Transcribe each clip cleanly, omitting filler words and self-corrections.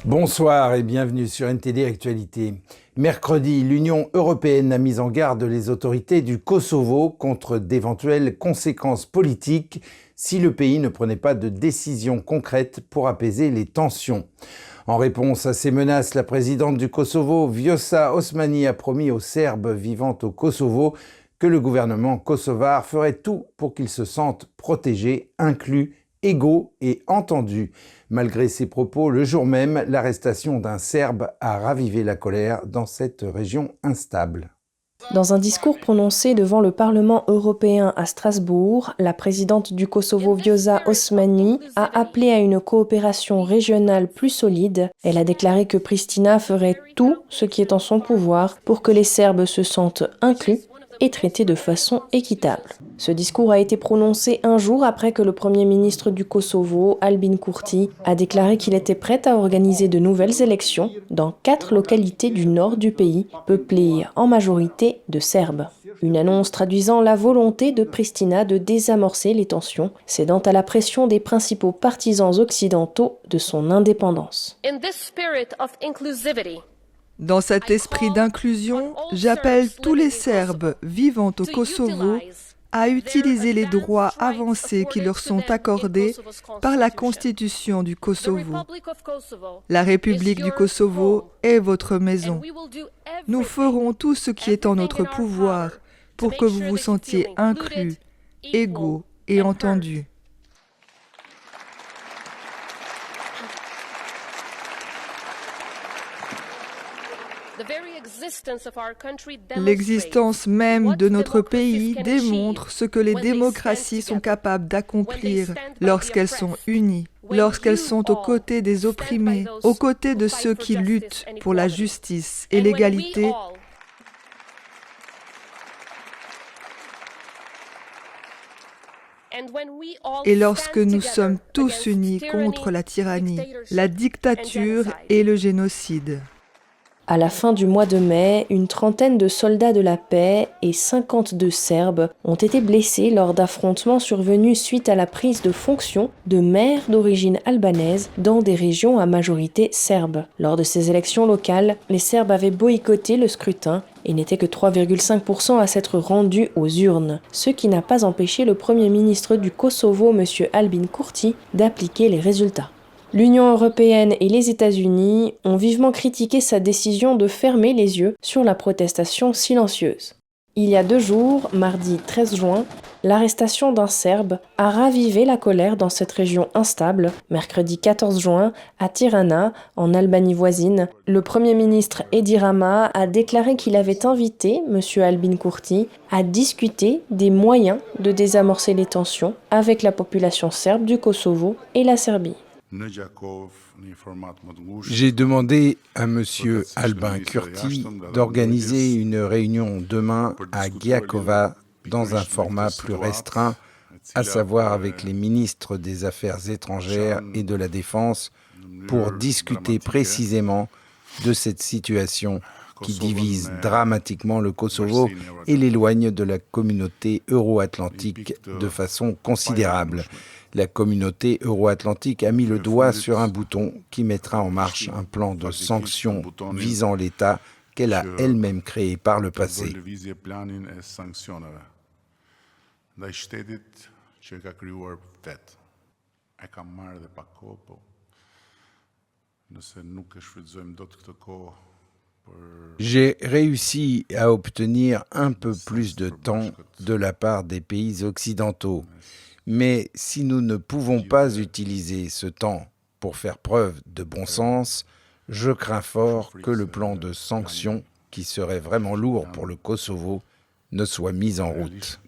Bonsoir et bienvenue sur NTD Actualité. Mercredi, l'Union européenne a mis en garde les autorités du Kosovo contre d'éventuelles conséquences politiques si le pays ne prenait pas de décisions concrètes pour apaiser les tensions. En réponse à ces menaces, la présidente du Kosovo, Vjosa Osmani, a promis aux Serbes vivant au Kosovo que le gouvernement kosovar ferait tout pour qu'ils se sentent protégés, inclus, égaux et entendus. Malgré ces propos, le jour même, l'arrestation d'un Serbe a ravivé la colère dans cette région instable. Dans un discours prononcé devant le Parlement européen à Strasbourg, la présidente du Kosovo, Vjosa Osmani, a appelé à une coopération régionale plus solide. Elle a déclaré que Pristina ferait tout ce qui est en son pouvoir pour que les Serbes se sentent inclus et traités de façon équitable. Ce discours a été prononcé un jour après que le Premier ministre du Kosovo, Albin Kurti, a déclaré qu'il était prêt à organiser de nouvelles élections dans 4 localités du nord du pays, peuplées en majorité de Serbes. Une annonce traduisant la volonté de Pristina de désamorcer les tensions, cédant à la pression des principaux partisans occidentaux de son indépendance. Dans cet esprit d'inclusion, j'appelle tous les Serbes vivant au Kosovo à utiliser les droits avancés qui leur sont accordés par la Constitution du Kosovo. La République du Kosovo est votre maison. Nous ferons tout ce qui est en notre pouvoir pour que vous vous sentiez inclus, égaux et entendus. L'existence même de notre pays démontre ce que les démocraties sont capables d'accomplir lorsqu'elles sont unies, lorsqu'elles sont aux côtés des opprimés, aux côtés de ceux qui luttent pour la justice et l'égalité. Et lorsque nous sommes tous unis contre la tyrannie, la dictature et le génocide. À la fin du mois de mai, une trentaine de soldats de la paix et 52 Serbes ont été blessés lors d'affrontements survenus suite à la prise de fonction de maires d'origine albanaise dans des régions à majorité serbe. Lors de ces élections locales, les Serbes avaient boycotté le scrutin et n'étaient que 3,5% à s'être rendus aux urnes, ce qui n'a pas empêché le Premier ministre du Kosovo, M. Albin Kurti, d'appliquer les résultats. L'Union européenne et les États-Unis ont vivement critiqué sa décision de fermer les yeux sur la protestation silencieuse. Il y a 2 jours, mardi 13 juin, l'arrestation d'un Serbe a ravivé la colère dans cette région instable. Mercredi 14 juin, à Tirana, en Albanie voisine, le Premier ministre Edi Rama a déclaré qu'il avait invité M. Albin Kurti à discuter des moyens de désamorcer les tensions avec la population serbe du Kosovo et la Serbie. J'ai demandé à M. Albin Kurti d'organiser une réunion demain à Gjacova dans un format plus restreint, à savoir avec les ministres des Affaires étrangères et de la Défense, pour discuter précisément de cette situation qui divise dramatiquement le Kosovo et l'éloigne de la communauté euro-atlantique de façon considérable. La communauté euro-atlantique a mis le doigt sur un bouton qui mettra en marche un plan de sanctions visant l'État qu'elle a elle-même créé par le passé. J'ai réussi à obtenir un peu plus de temps de la part des pays occidentaux. Mais si nous ne pouvons pas utiliser ce temps pour faire preuve de bon sens, je crains fort que le plan de sanctions, qui serait vraiment lourd pour le Kosovo, ne soit mis en route.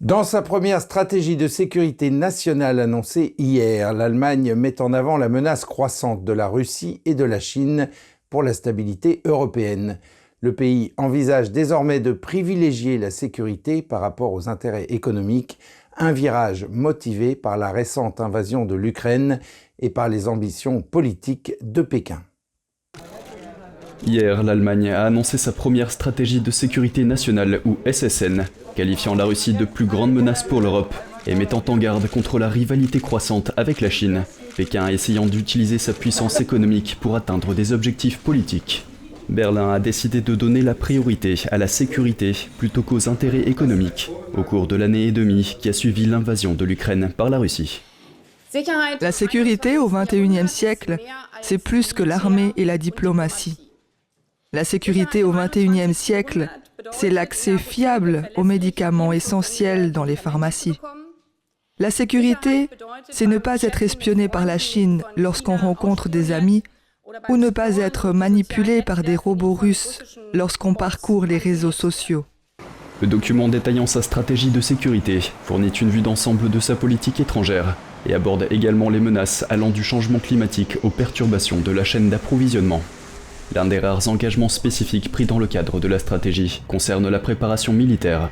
Dans sa première stratégie de sécurité nationale annoncée hier, l'Allemagne met en avant la menace croissante de la Russie et de la Chine pour la stabilité européenne. Le pays envisage désormais de privilégier la sécurité par rapport aux intérêts économiques, un virage motivé par la récente invasion de l'Ukraine et par les ambitions politiques de Pékin. Hier, l'Allemagne a annoncé sa première stratégie de sécurité nationale, ou SSN, qualifiant la Russie de plus grande menace pour l'Europe et mettant en garde contre la rivalité croissante avec la Chine. Pékin essayant d'utiliser sa puissance économique pour atteindre des objectifs politiques. Berlin a décidé de donner la priorité à la sécurité plutôt qu'aux intérêts économiques au cours de l'année et demie qui a suivi l'invasion de l'Ukraine par la Russie. La sécurité au XXIe siècle, c'est plus que l'armée et la diplomatie. La sécurité au XXIe siècle, c'est l'accès fiable aux médicaments essentiels dans les pharmacies. La sécurité, c'est ne pas être espionné par la Chine lorsqu'on rencontre des amis ou ne pas être manipulé par des robots russes lorsqu'on parcourt les réseaux sociaux. Le document détaillant sa stratégie de sécurité fournit une vue d'ensemble de sa politique étrangère et aborde également les menaces allant du changement climatique aux perturbations de la chaîne d'approvisionnement. L'un des rares engagements spécifiques pris dans le cadre de la stratégie concerne la préparation militaire.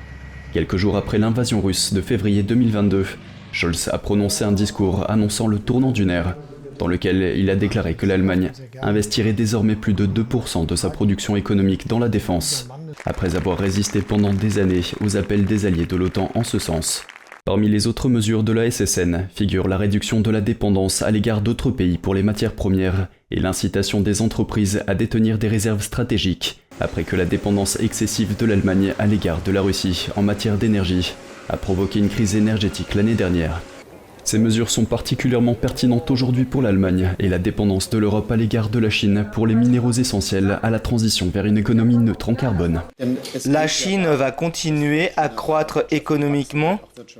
Quelques jours après l'invasion russe de février 2022, Scholz a prononcé un discours annonçant le tournant d'une ère, dans lequel il a déclaré que l'Allemagne investirait désormais plus de 2% de sa production économique dans la défense, après avoir résisté pendant des années aux appels des alliés de l'OTAN en ce sens. Parmi les autres mesures de la SSN figure la réduction de la dépendance à l'égard d'autres pays pour les matières premières et l'incitation des entreprises à détenir des réserves stratégiques, après que la dépendance excessive de l'Allemagne à l'égard de la Russie en matière d'énergie a provoqué une crise énergétique l'année dernière. Ces mesures sont particulièrement pertinentes aujourd'hui pour l'Allemagne et la dépendance de l'Europe à l'égard de la Chine pour les minéraux essentiels à la transition vers une économie neutre en carbone. La Chine va continuer à croître économiquement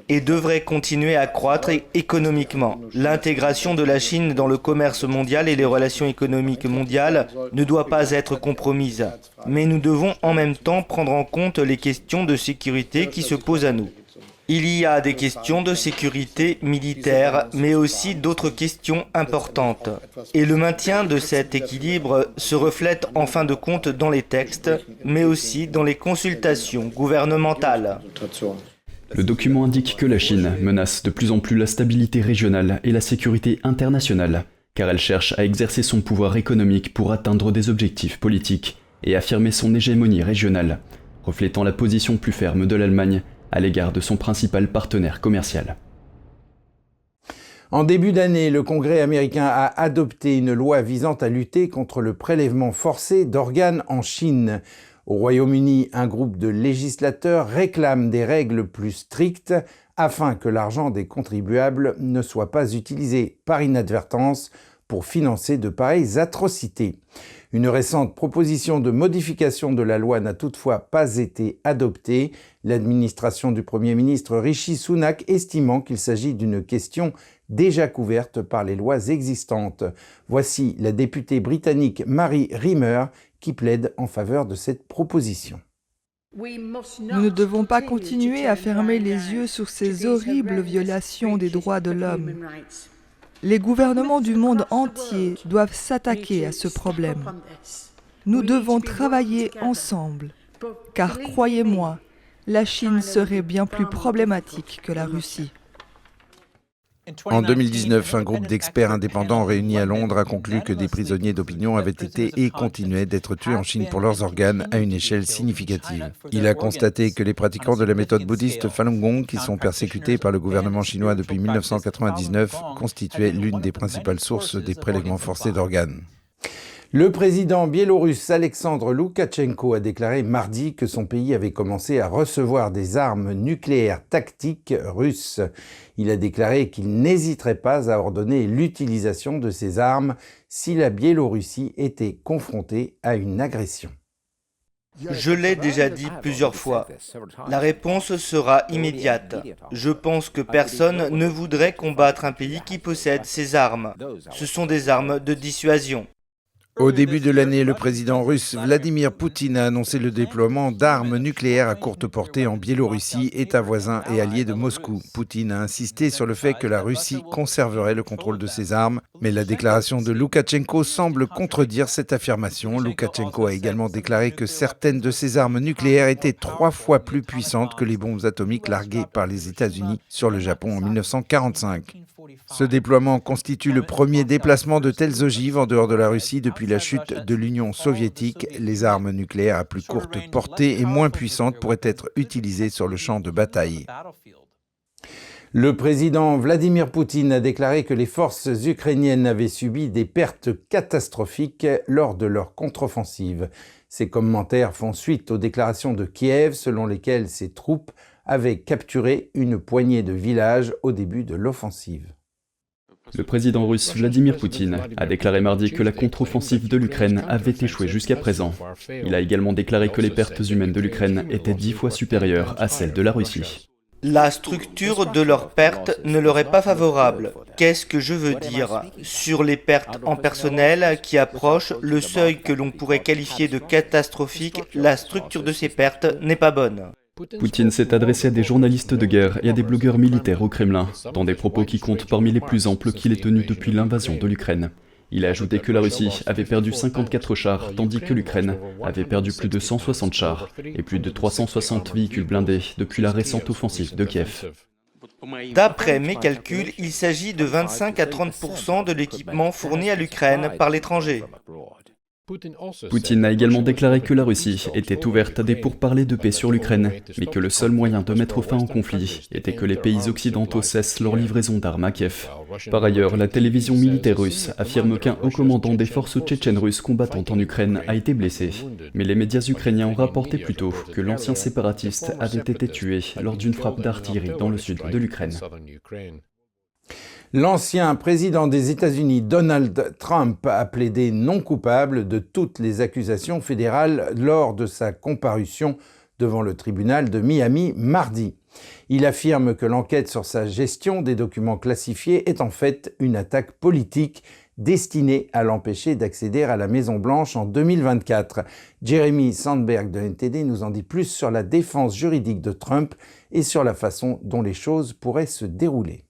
et devrait continuer à croître économiquement. L'intégration de la Chine dans le commerce mondial et les relations économiques mondiales ne doit pas être compromise. Mais nous devons en même temps prendre en compte les questions de sécurité qui se posent à nous. Il y a des questions de sécurité militaire, mais aussi d'autres questions importantes. Et le maintien de cet équilibre se reflète en fin de compte dans les textes, mais aussi dans les consultations gouvernementales. Le document indique que la Chine menace de plus en plus la stabilité régionale et la sécurité internationale, car elle cherche à exercer son pouvoir économique pour atteindre des objectifs politiques et affirmer son hégémonie régionale, reflétant la position plus ferme de l'Allemagne à l'égard de son principal partenaire commercial. En début d'année, le Congrès américain a adopté une loi visant à lutter contre le prélèvement forcé d'organes en Chine. Au Royaume-Uni, un groupe de législateurs réclame des règles plus strictes afin que l'argent des contribuables ne soit pas utilisé par inadvertance pour financer de pareilles atrocités. Une récente proposition de modification de la loi n'a toutefois pas été adoptée, l'administration du Premier ministre Rishi Sunak estimant qu'il s'agit d'une question déjà couverte par les lois existantes. Voici la députée britannique Mary Rimmer qui plaide en faveur de cette proposition. Nous ne devons pas continuer à fermer les yeux sur ces horribles violations des droits de l'homme. Les gouvernements du monde entier doivent s'attaquer à ce problème. Nous devons travailler ensemble, car croyez-moi, la Chine serait bien plus problématique que la Russie. En 2019, un groupe d'experts indépendants réunis à Londres a conclu que des prisonniers d'opinion avaient été et continuaient d'être tués en Chine pour leurs organes à une échelle significative. Il a constaté que les pratiquants de la méthode bouddhiste Falun Gong, qui sont persécutés par le gouvernement chinois depuis 1999, constituaient l'une des principales sources des prélèvements forcés d'organes. Le président biélorusse Alexandre Loukachenko a déclaré mardi que son pays avait commencé à recevoir des armes nucléaires tactiques russes. Il a déclaré qu'il n'hésiterait pas à ordonner l'utilisation de ces armes si la Biélorussie était confrontée à une agression. Je l'ai déjà dit plusieurs fois. La réponse sera immédiate. Je pense que personne ne voudrait combattre un pays qui possède ces armes. Ce sont des armes de dissuasion. Au début de l'année, le président russe Vladimir Poutine a annoncé le déploiement d'armes nucléaires à courte portée en Biélorussie, État voisin et allié de Moscou. Poutine a insisté sur le fait que la Russie conserverait le contrôle de ses armes, mais la déclaration de Loukachenko semble contredire cette affirmation. Loukachenko a également déclaré que certaines de ses armes nucléaires étaient 3 fois plus puissantes que les bombes atomiques larguées par les États-Unis sur le Japon en 1945. Ce déploiement constitue le premier déplacement de telles ogives en dehors de la Russie depuis la chute de l'Union soviétique. Les armes nucléaires à plus courte portée et moins puissantes pourraient être utilisées sur le champ de bataille. Le président Vladimir Poutine a déclaré que les forces ukrainiennes avaient subi des pertes catastrophiques lors de leur contre-offensive. Ces commentaires font suite aux déclarations de Kiev selon lesquelles ses troupes avaient capturé une poignée de villages au début de l'offensive. Le président russe Vladimir Poutine a déclaré mardi que la contre-offensive de l'Ukraine avait échoué jusqu'à présent. Il a également déclaré que les pertes humaines de l'Ukraine étaient 10 fois supérieures à celles de la Russie. La structure de leurs pertes ne leur est pas favorable. Qu'est-ce que je veux dire? Sur les pertes en personnel qui approchent le seuil que l'on pourrait qualifier de catastrophique, la structure de ces pertes n'est pas bonne. Poutine s'est adressé à des journalistes de guerre et à des blogueurs militaires au Kremlin, dans des propos qui comptent parmi les plus amples qu'il ait tenus depuis l'invasion de l'Ukraine. Il a ajouté que la Russie avait perdu 54 chars, tandis que l'Ukraine avait perdu plus de 160 chars et plus de 360 véhicules blindés depuis la récente offensive de Kiev. D'après mes calculs, il s'agit de 25 à 30% de l'équipement fourni à l'Ukraine par l'étranger. Poutine a également déclaré que la Russie était ouverte à des pourparlers de paix sur l'Ukraine, mais que le seul moyen de mettre fin au conflit était que les pays occidentaux cessent leur livraison d'armes à Kiev. Par ailleurs, la télévision militaire russe affirme qu'un haut commandant des forces tchétchènes russes combattant en Ukraine a été blessé. Mais les médias ukrainiens ont rapporté plus tôt que l'ancien séparatiste avait été tué lors d'une frappe d'artillerie dans le sud de l'Ukraine. L'ancien président des États-Unis, Donald Trump, a plaidé non coupable de toutes les accusations fédérales lors de sa comparution devant le tribunal de Miami mardi. Il affirme que l'enquête sur sa gestion des documents classifiés est en fait une attaque politique destinée à l'empêcher d'accéder à la Maison-Blanche en 2024. Jeremy Sandberg de NTD nous en dit plus sur la défense juridique de Trump et sur la façon dont les choses pourraient se dérouler.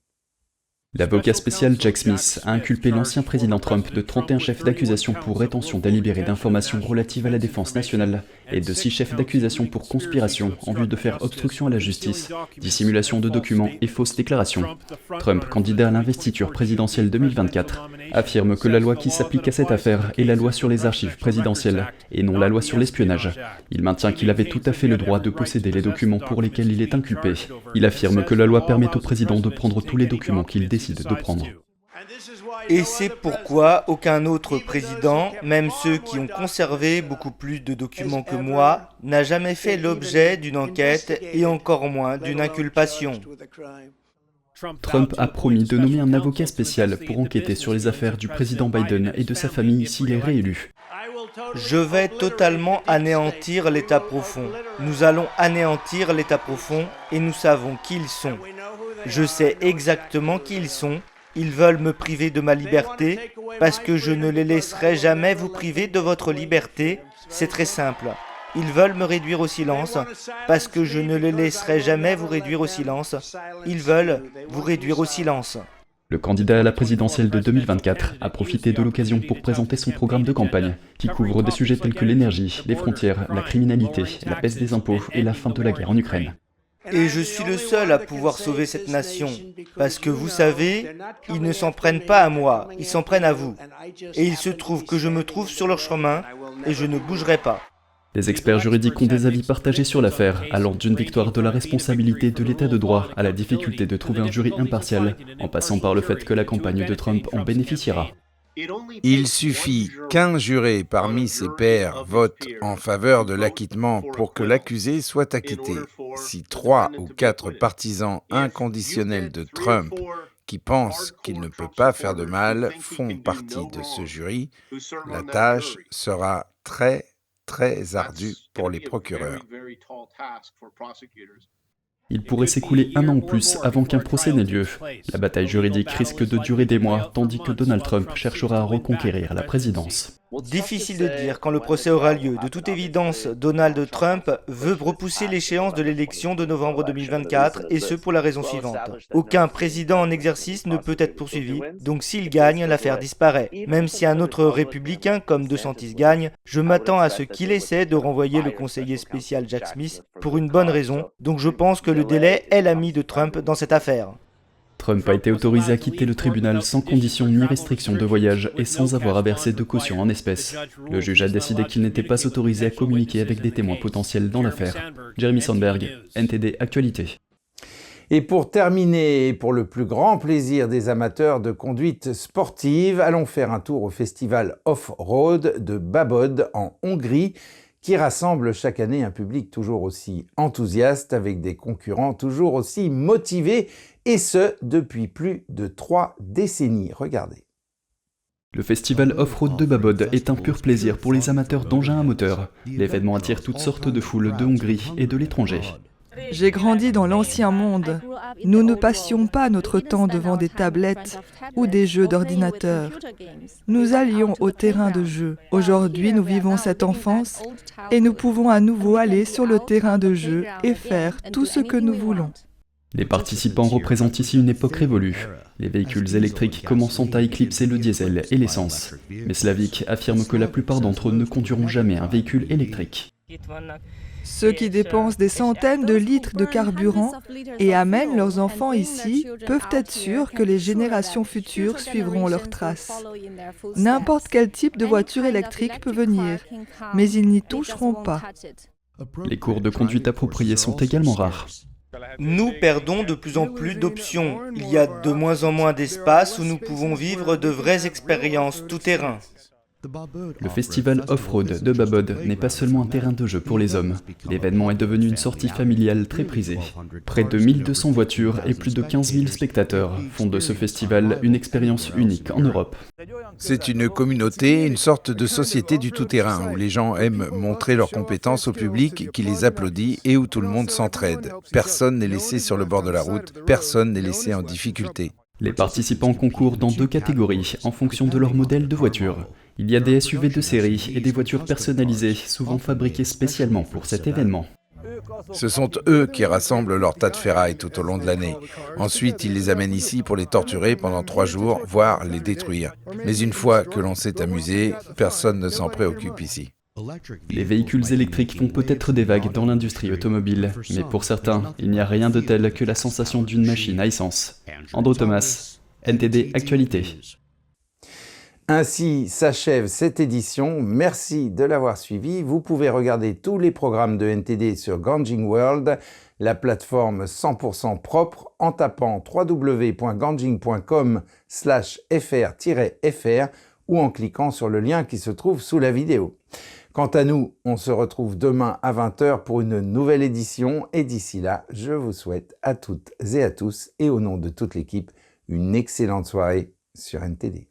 L'avocat spécial Jack Smith a inculpé l'ancien président Trump de 31 chefs d'accusation pour rétention délibérée d'informations relatives à la défense nationale et de 6 chefs d'accusation pour conspiration en vue de faire obstruction à la justice, dissimulation de documents et fausses déclarations. Trump, candidat à l'investiture présidentielle 2024, affirme que la loi qui s'applique à cette affaire est la loi sur les archives présidentielles et non la loi sur l'espionnage. Il maintient qu'il avait tout à fait le droit de posséder les documents pour lesquels il est inculpé. Il affirme que la loi permet au président de prendre tous les documents qu'il décide de prendre. Et c'est pourquoi aucun autre président, même ceux qui ont conservé beaucoup plus de documents que moi, n'a jamais fait l'objet d'une enquête et encore moins d'une inculpation. Trump a promis de nommer un avocat spécial pour enquêter sur les affaires du président Biden et de sa famille s'il est réélu. Je vais totalement anéantir l'État profond. Nous allons anéantir l'État profond et nous savons qui ils sont. Je sais exactement qui ils sont. Ils veulent me priver de ma liberté parce que je ne les laisserai jamais vous priver de votre liberté. C'est très simple. Ils veulent me réduire au silence parce que je ne les laisserai jamais vous réduire au silence. Ils veulent vous réduire au silence. Le candidat à la présidentielle de 2024 a profité de l'occasion pour présenter son programme de campagne, qui couvre des sujets tels que l'énergie, les frontières, la criminalité, la baisse des impôts et la fin de la guerre en Ukraine. Et je suis le seul à pouvoir sauver cette nation, parce que vous savez, ils ne s'en prennent pas à moi, ils s'en prennent à vous. Et il se trouve que je me trouve sur leur chemin, et je ne bougerai pas. Les experts juridiques ont des avis partagés sur l'affaire, allant d'une victoire de la responsabilité de l'état de droit à la difficulté de trouver un jury impartial, en passant par le fait que la campagne de Trump en bénéficiera. Il suffit qu'un juré parmi ses pairs vote en faveur de l'acquittement pour que l'accusé soit acquitté. Si 3 ou 4 partisans inconditionnels de Trump qui pensent qu'il ne peut pas faire de mal font partie de ce jury, la tâche sera très ardue pour les procureurs. Il pourrait s'écouler 1 an ou plus avant qu'un procès n'ait lieu. La bataille juridique risque de durer des mois, tandis que Donald Trump cherchera à reconquérir la présidence. Difficile de dire quand le procès aura lieu. De toute évidence, Donald Trump veut repousser l'échéance de l'élection de novembre 2024, et ce pour la raison suivante. Aucun président en exercice ne peut être poursuivi, donc s'il gagne, l'affaire disparaît. Même si un autre républicain comme DeSantis gagne, je m'attends à ce qu'il essaie de renvoyer le conseiller spécial Jack Smith pour une bonne raison, donc je pense que le délai est l'ami de Trump dans cette affaire. Trump a été autorisé à quitter le tribunal sans condition ni restriction de voyage et sans avoir à verser de caution en espèces. Le juge a décidé qu'il n'était pas autorisé à communiquer avec des témoins potentiels dans l'affaire. Jeremy Sandberg, NTD Actualité. Et pour terminer, pour le plus grand plaisir des amateurs de conduite sportive, allons faire un tour au festival Off-Road de Babod en Hongrie, qui rassemble chaque année un public toujours aussi enthousiaste avec des concurrents toujours aussi motivés, et ce, depuis plus de 3 décennies. Regardez. Le festival Off-Road de Babod est un pur plaisir pour les amateurs d'engins à moteur. L'événement attire toutes sortes de foules de Hongrie et de l'étranger. J'ai grandi dans l'ancien monde. Nous ne passions pas notre temps devant des tablettes ou des jeux d'ordinateur. Nous allions au terrain de jeu. Aujourd'hui, nous vivons cette enfance et nous pouvons à nouveau aller sur le terrain de jeu et faire tout ce que nous voulons. Les participants représentent ici une époque révolue, les véhicules électriques commençant à éclipser le diesel et l'essence. Mais Slavik affirme que la plupart d'entre eux ne conduiront jamais un véhicule électrique. Ceux qui dépensent des centaines de litres de carburant et amènent leurs enfants ici peuvent être sûrs que les générations futures suivront leurs traces. N'importe quel type de voiture électrique peut venir, mais ils n'y toucheront pas. Les cours de conduite appropriés sont également rares. Nous perdons de plus en plus d'options. Il y a de moins en moins d'espace où nous pouvons vivre de vraies expériences tout-terrain. Le festival Off-Road de Babod n'est pas seulement un terrain de jeu pour les hommes. L'événement est devenu une sortie familiale très prisée. Près de 1200 voitures et plus de 15 000 spectateurs font de ce festival une expérience unique en Europe. C'est une communauté, une sorte de société du tout-terrain, où les gens aiment montrer leurs compétences au public qui les applaudit et où tout le monde s'entraide. Personne n'est laissé sur le bord de la route, personne n'est laissé en difficulté. Les participants concourent dans 2 catégories, en fonction de leur modèle de voiture. Il y a des SUV de série et des voitures personnalisées, souvent fabriquées spécialement pour cet événement. Ce sont eux qui rassemblent leurs tas de ferraille tout au long de l'année. Ensuite, ils les amènent ici pour les torturer pendant 3 jours, voire les détruire. Mais une fois que l'on s'est amusé, personne ne s'en préoccupe ici. Les véhicules électriques font peut-être des vagues dans l'industrie automobile, mais pour certains, il n'y a rien de tel que la sensation d'une machine à essence. Andrew Thomas, NTD Actualité. Ainsi s'achève cette édition. Merci de l'avoir suivi. Vous pouvez regarder tous les programmes de NTD sur Ganging World, la plateforme 100% propre, en tapant www.ganging.com/fr-fr ou en cliquant sur le lien qui se trouve sous la vidéo. Quant à nous, on se retrouve demain à 20h pour une nouvelle édition et d'ici là, je vous souhaite à toutes et à tous et au nom de toute l'équipe une excellente soirée sur NTD.